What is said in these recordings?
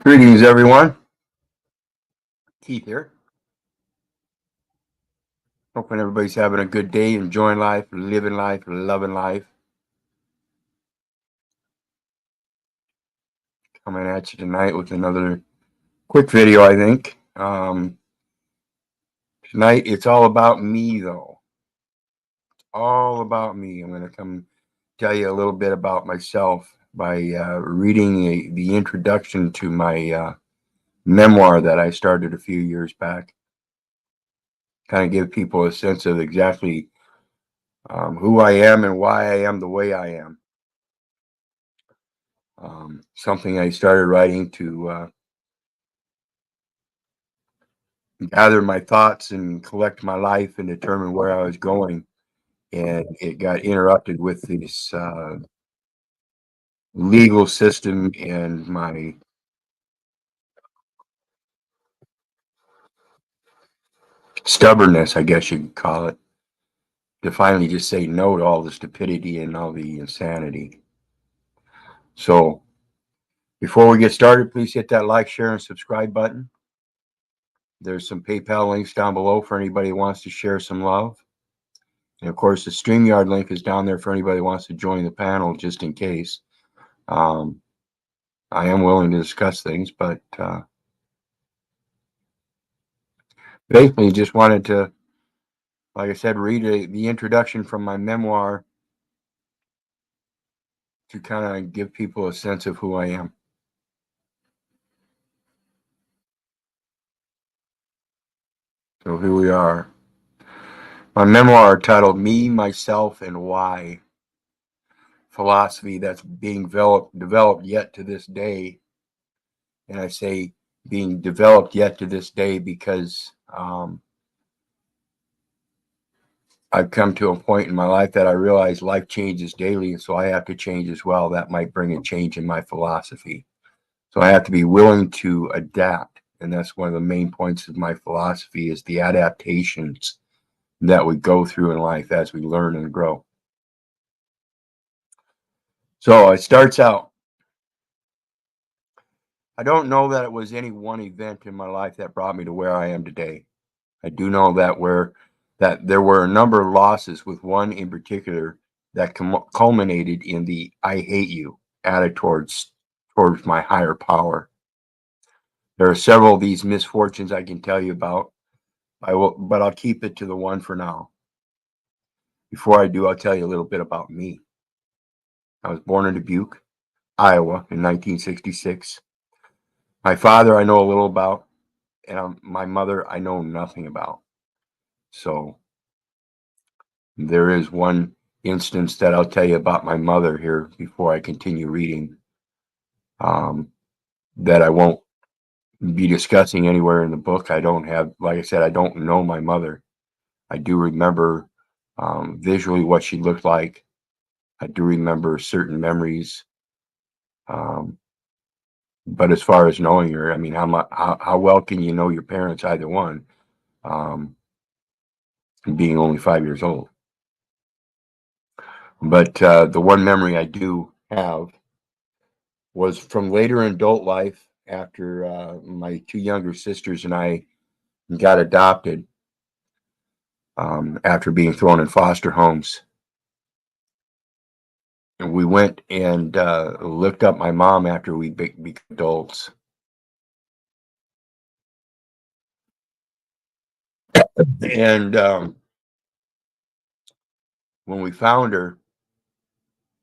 Greetings, everyone. Keith here. Hoping everybody's having a good day, enjoying life, living life, loving life. Coming at you tonight with another quick video, I think. Tonight, it's all about me, though. All about me. I'm going to come tell you a little bit about myself by reading the introduction to my memoir that I started a few years back. Kind of give people a sense of exactly who I am and why I am the way I am. Something I started writing to gather my thoughts and collect my life and determine where I was going. And it got interrupted with this legal system and my stubbornness, I guess you could call it, to finally just say no to all the stupidity and all the insanity. So before we get started, please hit that like, share, and subscribe button. There's some PayPal links down below for anybody who wants to share some love. And of course, the StreamYard link is down there for anybody who wants to join the panel just in case. I am willing to discuss things, but basically just wanted to, like I said, read the introduction from my memoir to kind of give people a sense of who I am. So here we are. My memoir titled Me, Myself, and Why. Philosophy that's being developed yet to this day. And I say being developed yet to this day because I've come to a point in my life that I realize life changes daily, and so I have to change as well. That might bring a change in my philosophy. So I have to be willing to adapt, and that's one of the main points of my philosophy is the adaptations that we go through in life as we learn and grow. So it starts out, I don't know that it was any one event in my life that brought me to where I am today. I do know that there were a number of losses, with one in particular that culminated in the "I hate you" attitude towards my higher power. There are several of these misfortunes I can tell you about. But I'll keep it to the one for now. Before I do, I'll tell you a little bit about me. I was born in Dubuque, Iowa, in 1966. My father I know a little about, and my mother I know nothing about. So there is one instance that I'll tell you about my mother here before I continue reading, that I won't be discussing anywhere in the book. I don't have, like I said, I don't know my mother. I do remember visually what she looked like. I do remember certain memories. But as far as knowing her, I mean, how well can you know your parents, either one, being only 5 years old? But the one memory I do have was from later in adult life after my two younger sisters and I got adopted, after being thrown in foster homes. And we went and looked up my mom after we became adults. And when we found her,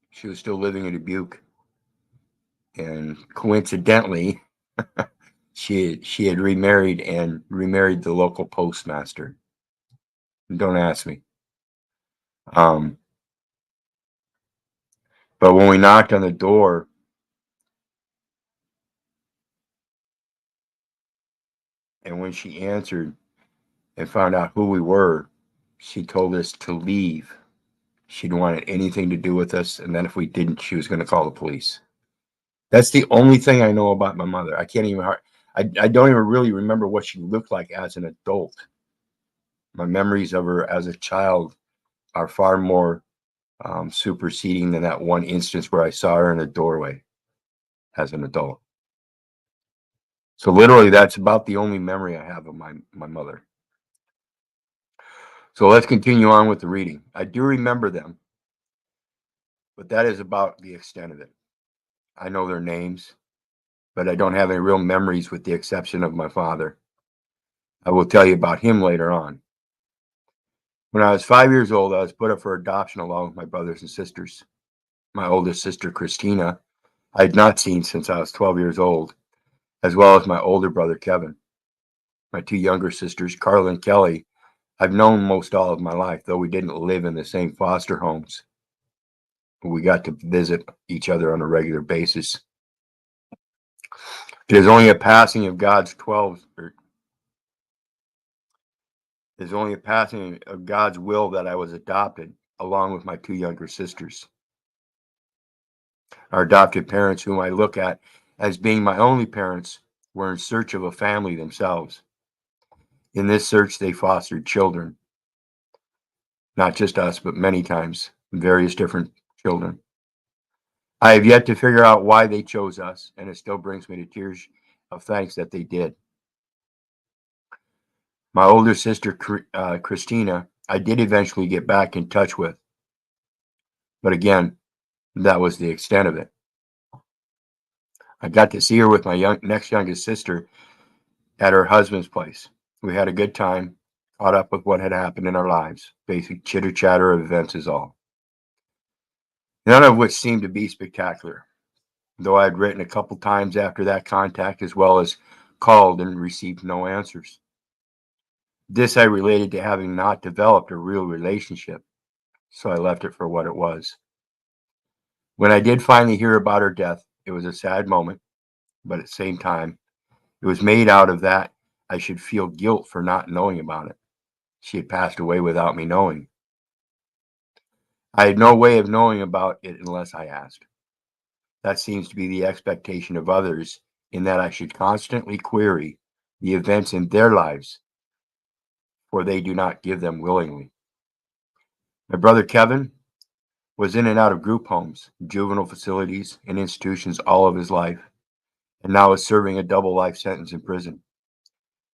she was still living in Dubuque. And coincidentally, she had remarried and remarried the local postmaster. Don't ask me. Um, but when we knocked on the door, and when she answered and found out who we were, she told us to leave. She didn't want anything to do with us, and then if we didn't, she was going to call the police. That's the only thing I know about my mother. I can't even. I don't even really remember what she looked like as an adult. My memories of her as a child are far more superseding than that one instance where I saw her in a doorway as an adult. So literally, that's about the only memory I have of my mother. So let's continue on with the reading. I do remember them, but that is about the extent of it. I know their names, but I don't have any real memories with the exception of my father. I will tell you about him later on. When I was 5 years old, I was put up for adoption along with my brothers and sisters. My oldest sister, Christina, I had not seen since I was 12 years old, as well as my older brother, Kevin. My two younger sisters, Carla and Kelly, I've known most all of my life, though we didn't live in the same foster homes. We got to visit each other on a regular basis. It is only a passing of God's 12, or it is only a passing of God's will that I was adopted, along with my two younger sisters. Our adopted parents, whom I look at as being my only parents, were in search of a family themselves. In this search, they fostered children, not just us, but many times, various different children. I have yet to figure out why they chose us, and it still brings me to tears of thanks that they did. My older sister, Christina, I did eventually get back in touch with, but again, that was the extent of it. I got to see her with my next youngest sister at her husband's place. We had a good time, caught up with what had happened in our lives. Basic chitter chatter of events is all. None of which seemed to be spectacular, though I had written a couple times after that contact, as well as called and received no answers. This I related to having not developed a real relationship, so I left it for what it was. When I did finally hear about her death, it was a sad moment, but at the same time, it was made out of that I should feel guilt for not knowing about it. She had passed away without me knowing. I had no way of knowing about it unless I asked. That seems to be the expectation of others, in that I should constantly query the events in their lives, for they do not give them willingly. My brother Kevin was in and out of group homes, juvenile facilities, and institutions all of his life, and now is serving a double life sentence in prison.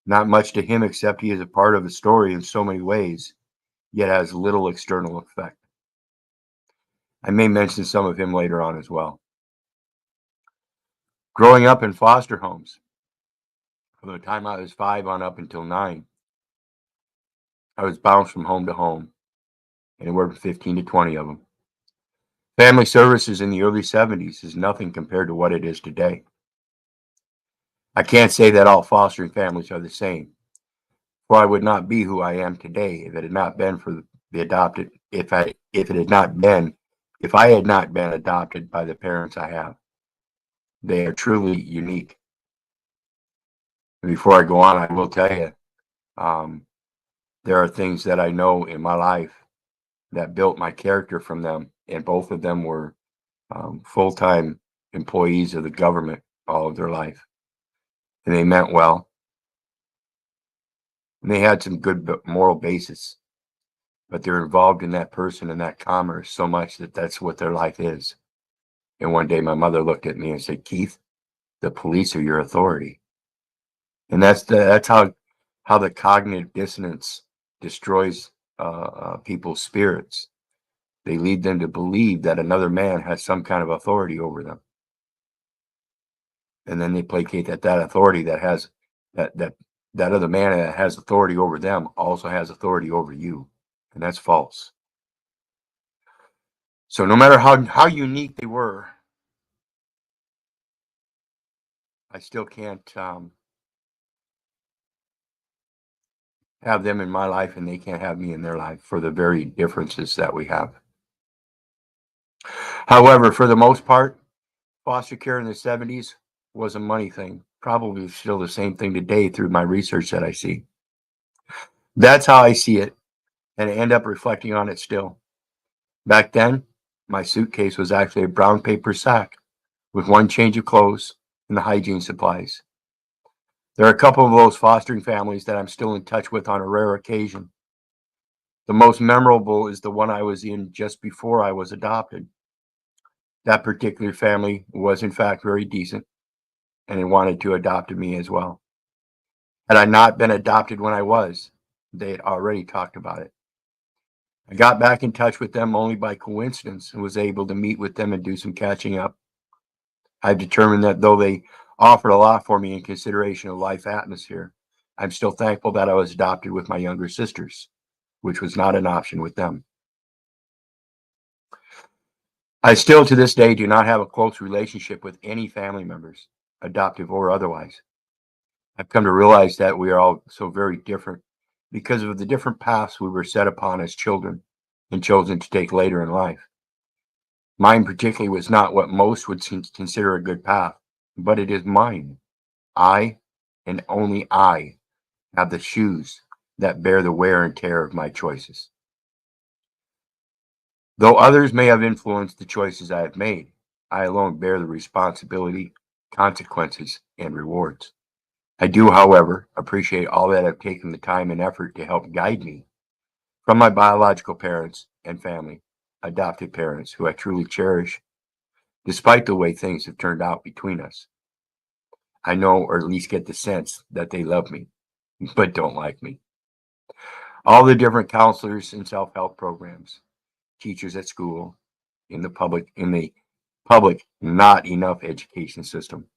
Not much to him except he is a part of the story in so many ways, yet has little external effect. I may mention some of him later on as well. Growing up in foster homes, from the time I was 5 on up until 9, I was bounced from home to home, anywhere from 15 to 20 of them. Family services in the early 70s is nothing compared to what it is today. I can't say that all fostering families are the same, for I would not be who I am today if it had not been for the adopted, if I had not been adopted by the parents I have. They are truly unique. Before I go on, I will tell you, there are things that I know in my life that built my character from them, and both of them were full-time employees of the government all of their life, and they meant well, and they had some good moral basis, but they're involved in that person and that commerce so much that that's what their life is. And one day my mother looked at me and said, "Keith, the police are your authority." And that's how the cognitive dissonance destroys people's spirits. They lead them to believe that another man has some kind of authority over them, and then they placate that authority that has that other man that has authority over them also has authority over you, and that's false. So no matter how unique they were, I still can't have them in my life, and they can't have me in their life for the very differences that we have. However, for the most part, foster care in the 70s was a money thing. Probably still the same thing today through my research that I see. That's how I see it, and I end up reflecting on it still. Back then, my suitcase was actually a brown paper sack with one change of clothes and the hygiene supplies. There are a couple of those fostering families that I'm still in touch with on a rare occasion. The most memorable is the one I was in just before I was adopted. That particular family was, in fact, very decent. and they wanted to adopt me as well. Had I not been adopted when I was, they had already talked about it. I got back in touch with them only by coincidence and was able to meet with them and do some catching up. I've determined that though they offered a lot for me in consideration of life atmosphere, I'm still thankful that I was adopted with my younger sisters, which was not an option with them. I still to this day do not have a close relationship with any family members, adoptive or otherwise. I've come to realize that we are all so very different because of the different paths we were set upon as children and chosen to take later in life. Mine particularly was not what most would consider a good path, but it is mine. I, and only I, have the shoes that bear the wear and tear of my choices. Though others may have influenced the choices I have made, I alone bear the responsibility, consequences, and rewards. I do, however, appreciate all that have taken the time and effort to help guide me from my biological parents and family, adopted parents who I truly cherish, despite the way things have turned out between us. I know, or at least get the sense, that they love me, but don't like me. All the different counselors and self-help programs, teachers at school, in the public not enough education system,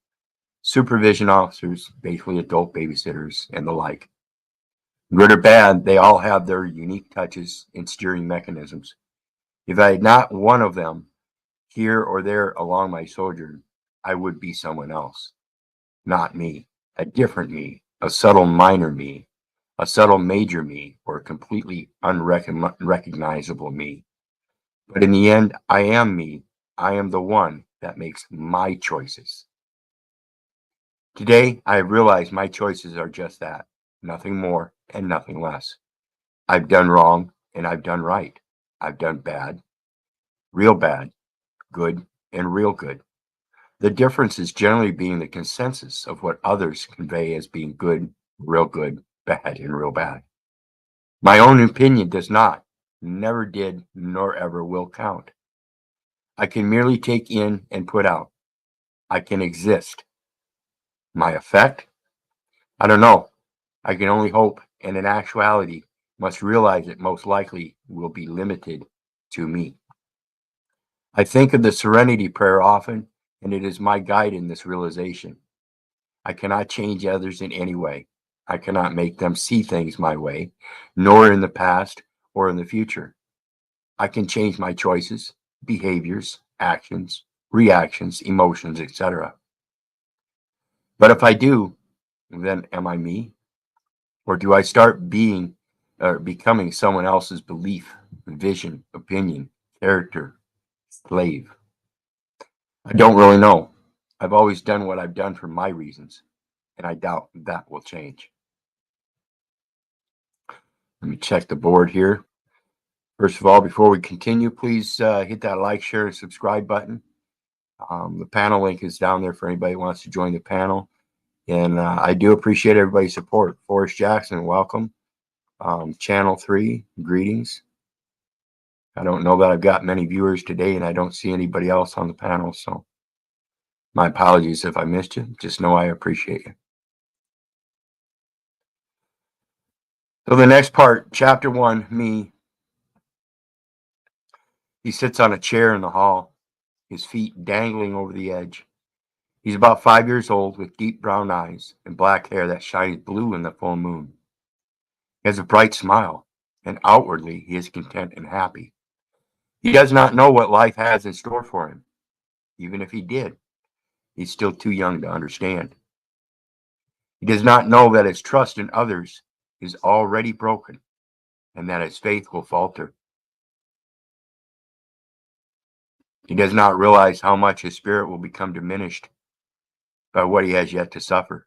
supervision officers, basically adult babysitters, and the like. Good or bad, they all have their unique touches and steering mechanisms. If I had not one of them here or there along my sojourn, I would be someone else. Not me, a different me, a subtle minor me, a subtle major me, or a completely unrecognizable me. But in the end, I am me. I am the one that makes my choices. Today, I have realized my choices are just that, nothing more and nothing less. I've done wrong and I've done right. I've done bad, real bad, good, and real good. The difference is generally being the consensus of what others convey as being good, bad, and real bad. My own opinion does not, never did, nor ever will count. I can merely take in and put out. I can exist. My effect? I don't know. I can only hope, and in actuality, must realize it most likely will be limited to me. I think of the Serenity Prayer often, and it is my guide in this realization. I cannot change others in any way. I cannot make them see things my way, nor in the past or in the future. I can change my choices, behaviors, actions, reactions, emotions, etc. But if I do, then am I me? Or do I start being or becoming someone else's belief, vision, opinion, character, slave? I don't really know. I've always done what I've done for my reasons, and I doubt that will change. Let me check the board here. First of all, before we continue, please hit that like, share, and subscribe button. The panel link is down there for anybody who wants to join the panel. And I do appreciate everybody's support. Forrest Jackson, welcome. Channel 3, greetings. I don't know that I've got many viewers today, and I don't see anybody else on the panel, so my apologies if I missed you. Just know I appreciate you. So the next part, chapter 1, me. He sits on a chair in the hall, his feet dangling over the edge. He's about 5 years old with deep brown eyes and black hair that shines blue in the full moon. He has a bright smile, and outwardly he is content and happy. He does not know what life has in store for him. Even if he did, he's still too young to understand. He does not know that his trust in others is already broken and that his faith will falter. He does not realize how much his spirit will become diminished by what he has yet to suffer.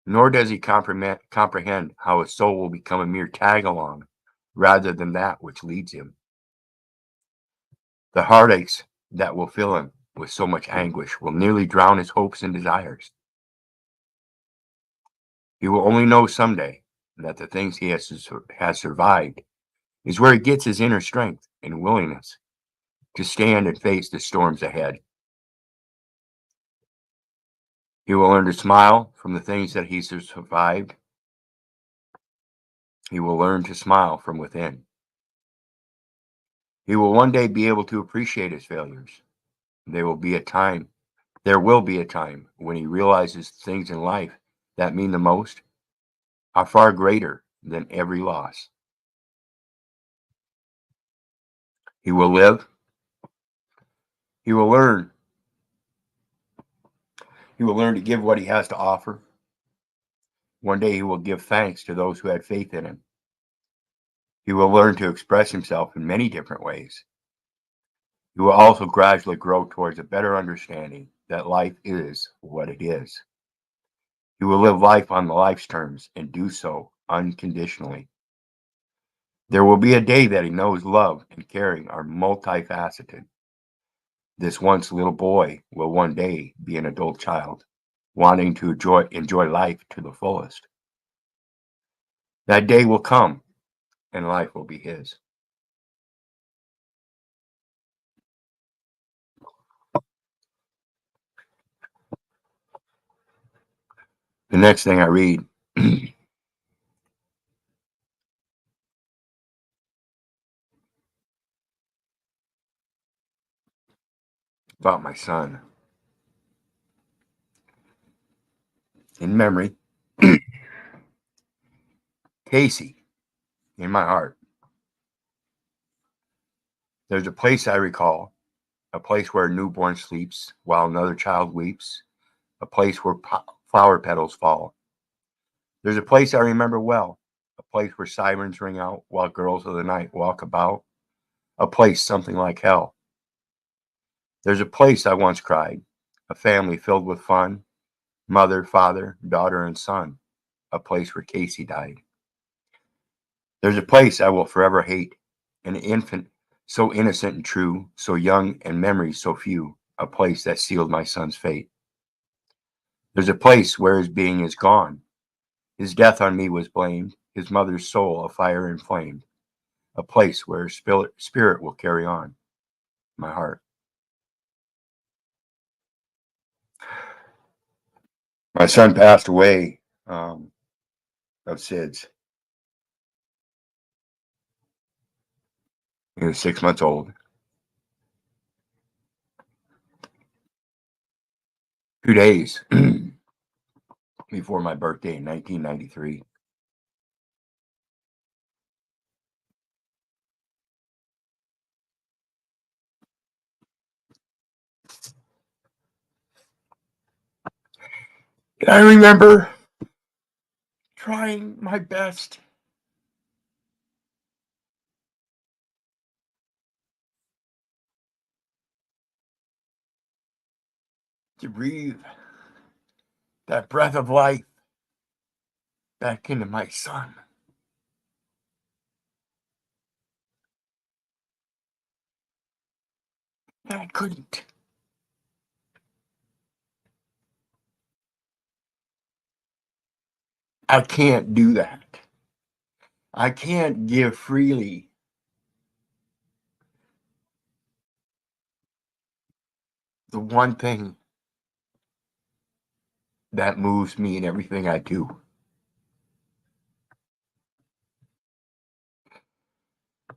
Nor does he comprehend how his soul will become a mere tag-along rather than that which leads him. The heartaches that will fill him with so much anguish will nearly drown his hopes and desires. He will only know someday that the things he has survived is where he gets his inner strength and willingness to stand and face the storms ahead. He will learn to smile from the things that he has survived. He will learn to smile from within. He will one day be able to appreciate his failures. There will be a time, there will be a time when he realizes things in life that mean the most are far greater than every loss. He will live. He will learn. He will learn to give what he has to offer. One day he will give thanks to those who had faith in him. He will learn to express himself in many different ways. He will also gradually grow towards a better understanding that life is what it is. He will live life on life's terms and do so unconditionally. There will be a day that he knows love and caring are multifaceted. This once little boy will one day be an adult child, wanting to enjoy life to the fullest. That day will come and life will be his. The next thing I read about my son. In memory, Casey, in my heart. There's a place I recall, a place where a newborn sleeps while another child weeps, a place where flower petals fall. There's a place I remember well, a place where sirens ring out while girls of the night walk about, a place something like hell. There's a place I once cried, a family filled with fun, mother, father, daughter, and son, a place where Casey died. There's a place I will forever hate, an infant so innocent and true, so young and memories so few, a place that sealed my son's fate. There's a place where his being is gone. His death on me was blamed, his mother's soul a fire inflamed, a place where his spirit will carry on, my heart. My son passed away of SIDS. He was 6 months old. 2 days before my birthday in 1993. I remember trying my best to breathe that breath of life back into my son. And I couldn't. I can't do that. I can't give freely the one thing that moves me in everything I do.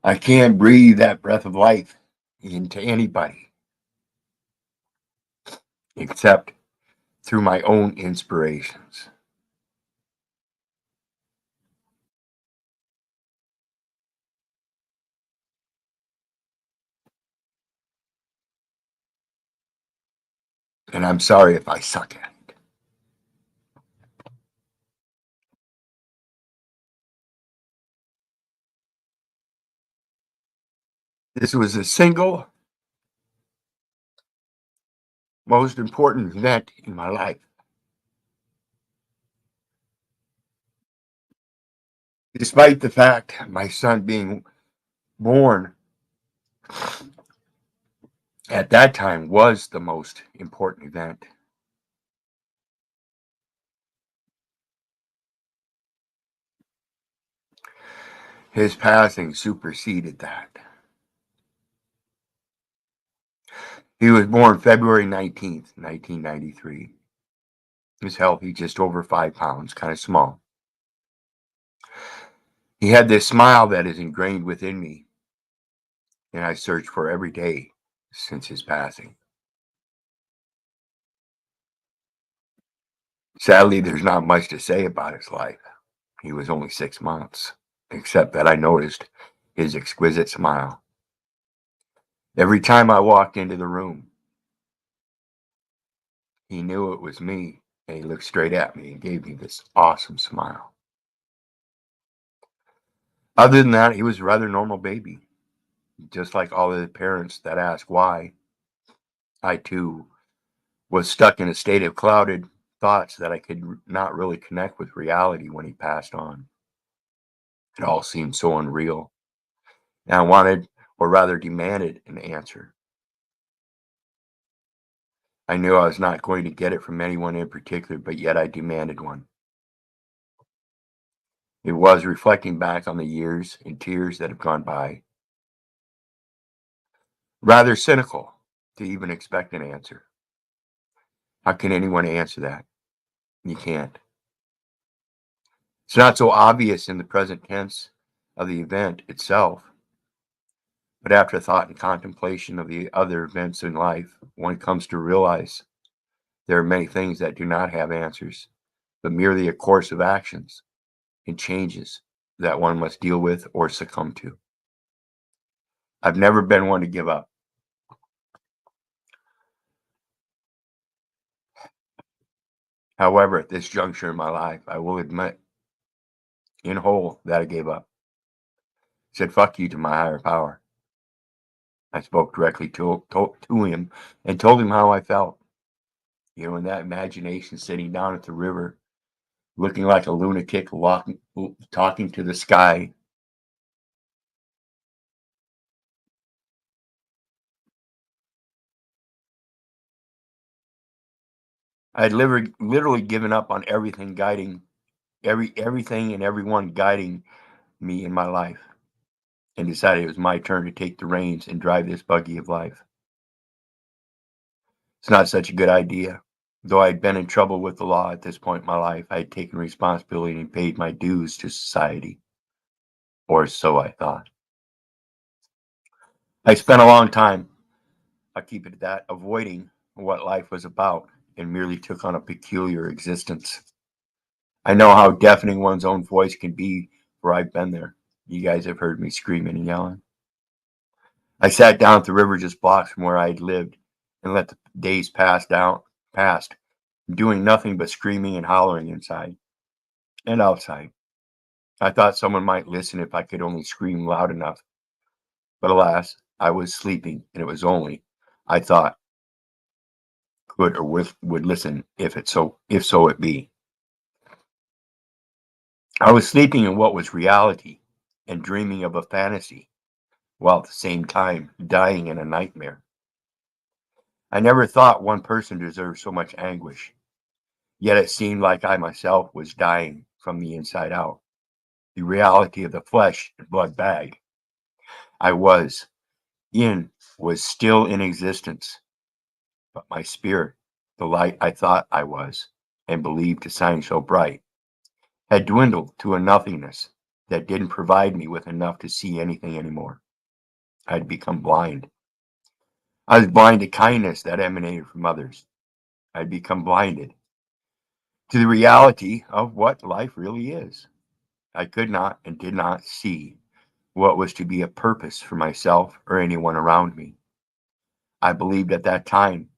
I can't breathe that breath of life into anybody except through my own inspirations. And I'm sorry if I suck at it. This was the single most important event in my life. Despite the fact my son being born at that time was the most important event. His passing superseded that. He was born February 19th, 1993. He was healthy, just over 5 pounds, kind of small. He had this smile that is ingrained within me, and I searched for every day since his passing. Sadly, there's not much to say about his life. He was only 6 months, except that I noticed his exquisite smile. Every time I walked into the room, he knew it was me, and he looked straight at me and gave me this awesome smile. Other than that, he was a rather normal baby, just like all of the parents that ask why. I too was stuck in a state of clouded thoughts that I could not really connect with reality when he passed on. It all seemed so unreal, and I wanted, or rather demanded, an answer. I knew I was not going to get it from anyone in particular, but yet I demanded one. It was reflecting back on the years and tears that have gone by, rather cynical to even expect an answer. How can anyone answer that? You can't. It's not so obvious in the present tense of the event itself, but after thought and contemplation of the other events in life, one comes to realize there are many things that do not have answers, but merely a course of actions and changes that one must deal with or succumb to. I've never been one to give up. However, at this juncture in my life, I will admit in whole that I gave up. I said, fuck you to my higher power. I spoke directly to him and told him how I felt. In that imagination, sitting down at the river, looking like a lunatic, talking to the sky. I'd literally given up on everything guiding, everything and everyone guiding me in my life, and decided it was my turn to take the reins and drive this buggy of life. It's not such a good idea. Though I'd been in trouble with the law at this point in my life, I had taken responsibility and paid my dues to society, or so I thought. I spent a long time, I'll keep it at that, avoiding what life was about and merely took on a peculiar existence. I know how deafening one's own voice can be, for I've been there. You guys have heard me screaming and yelling. I sat down at the river just blocks from where I'd lived and let the days past, doing nothing but screaming and hollering inside and outside. I thought someone might listen if I could only scream loud enough. But alas, I was sleeping, and it was only, I thought, could or would listen if so it be. I was sleeping in what was reality and dreaming of a fantasy, while at the same time dying in a nightmare. I never thought one person deserved so much anguish, yet it seemed like I myself was dying from the inside out. The reality of the flesh and blood bag I was in was still in existence, but my spirit, the light I thought I was and believed to shine so bright, had dwindled to a nothingness that didn't provide me with enough to see anything anymore. I'd become blind. I was blind to kindness that emanated from others. I'd become blinded to the reality of what life really is. I could not and did not see what was to be a purpose for myself or anyone around me. I believed at that time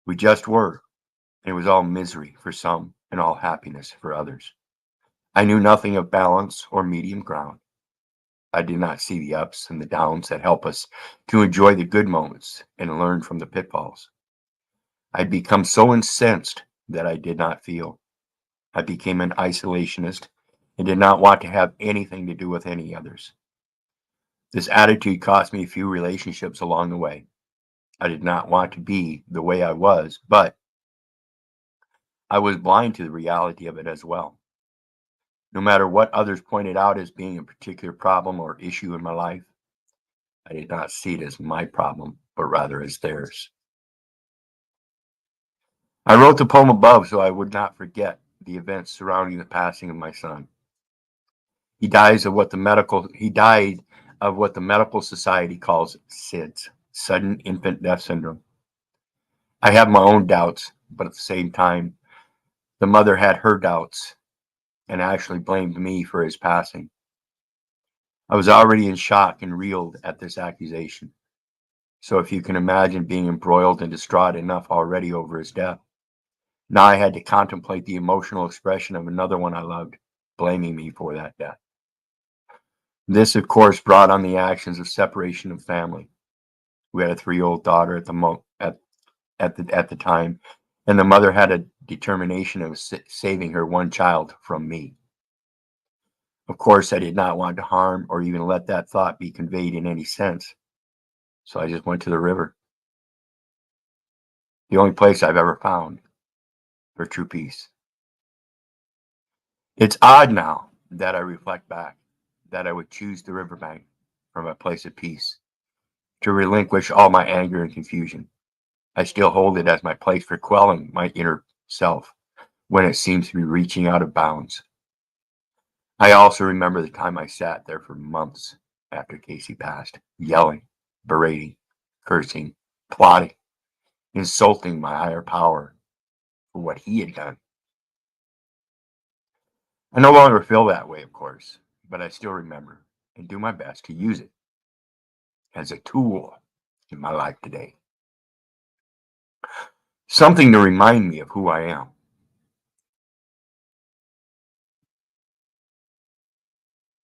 we just were, and it was all misery for some and all happiness for others. I knew nothing of balance or medium ground. I did not see the ups and the downs that help us to enjoy the good moments and learn from the pitfalls. I'd become so incensed that I did not feel. I became an isolationist and did not want to have anything to do with any others. This attitude cost me a few relationships along the way. I did not want to be the way I was, but I was blind to the reality of it as well. No matter what others pointed out as being a particular problem or issue in my life, I did not see it as my problem, but rather as theirs. I wrote the poem above so I would not forget the events surrounding the passing of my son. He died of what the medical society calls SIDS, sudden infant death syndrome. I have my own doubts, but at the same time, the mother had her doubts and actually blamed me for his passing. I was already in shock and reeled at this accusation. So if you can imagine being embroiled and distraught enough already over his death, now I had to contemplate the emotional expression of another one I loved, blaming me for that death. This, of course, brought on the actions of separation of family. We had a 3-year-old daughter at the time, and the mother had a determination of saving her one child from me. Of course, I did not want to harm or even let that thought be conveyed in any sense, so I just went to the river, the only place I've ever found for true peace. It's odd now that I reflect back that I would choose the riverbank from a place of peace to relinquish all my anger and confusion. I still hold it as my place for quelling my inner self when it seems to be reaching out of bounds. I also remember the time I sat there for months after Casey passed, yelling, berating, cursing, plotting, insulting my higher power for what he had done. I no longer feel that way, of course, but I still remember and do my best to use it as a tool in my life today. Something to remind me of who I am.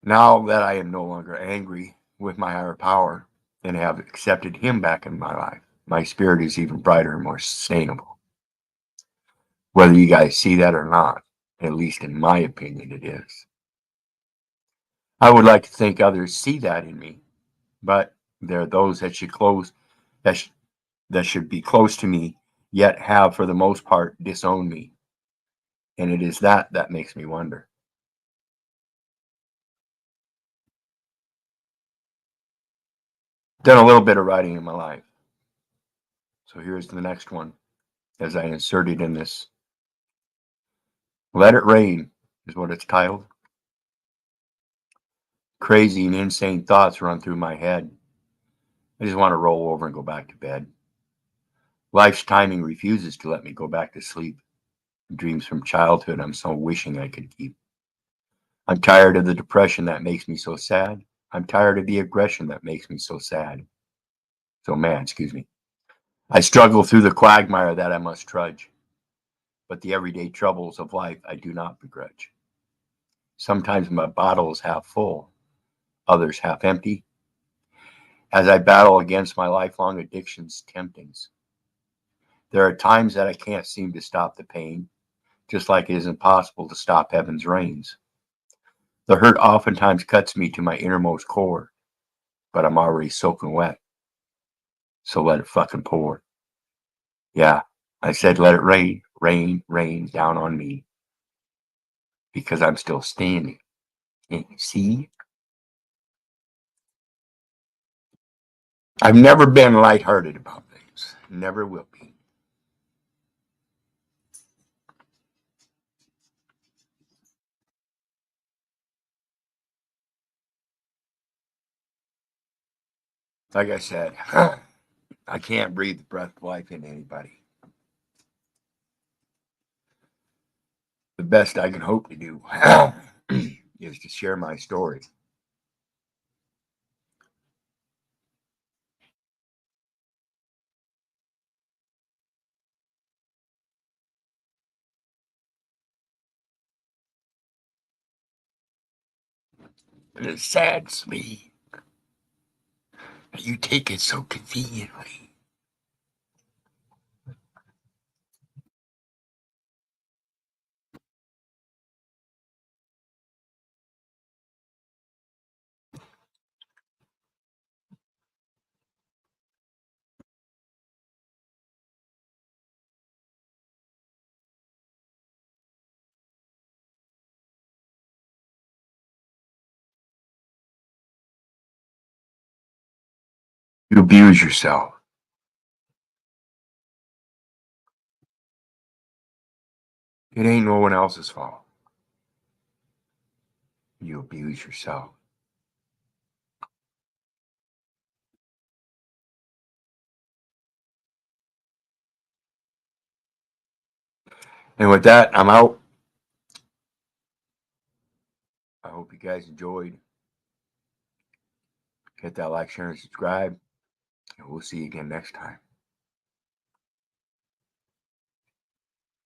Now that I am no longer angry with my higher power and have accepted him back in my life, my spirit is even brighter and more sustainable. Whether you guys see that or not, at least in my opinion, it is. I would like to think others see that in me, but there are those that, sh- that should be close to me, yet have, for the most part, disowned me. And it is that makes me wonder. Done a little bit of writing in my life. So here's the next one as I inserted in this. Let It Rain is what it's titled. Crazy and insane thoughts run through my head. I just want to roll over and go back to bed. Life's timing refuses to let me go back to sleep. Dreams from childhood I'm so wishing I could keep. I'm tired of the depression that makes me so sad. I'm tired of the aggression that makes me so sad. So mad, excuse me. I struggle through the quagmire that I must trudge. But the everyday troubles of life I do not begrudge. Sometimes my bottle is half full, others half empty, as I battle against my lifelong addiction's temptings. There are times that I can't seem to stop the pain, just like it is impossible to stop heaven's rains. The hurt oftentimes cuts me to my innermost core, but I'm already soaking wet, so let it fucking pour. Yeah, I said let it rain, rain, rain down on me, because I'm still standing. Can't you see? I've never been lighthearted about things. Never will be. Like I said, I can't breathe the breath of life into anybody. The best I can hope to do is to share my story. And it saddens me that you take it so conveniently. You abuse yourself. It ain't no one else's fault. You abuse yourself. And with that, I'm out. I hope you guys enjoyed. Hit that like, share, and subscribe. And we'll see you again next time.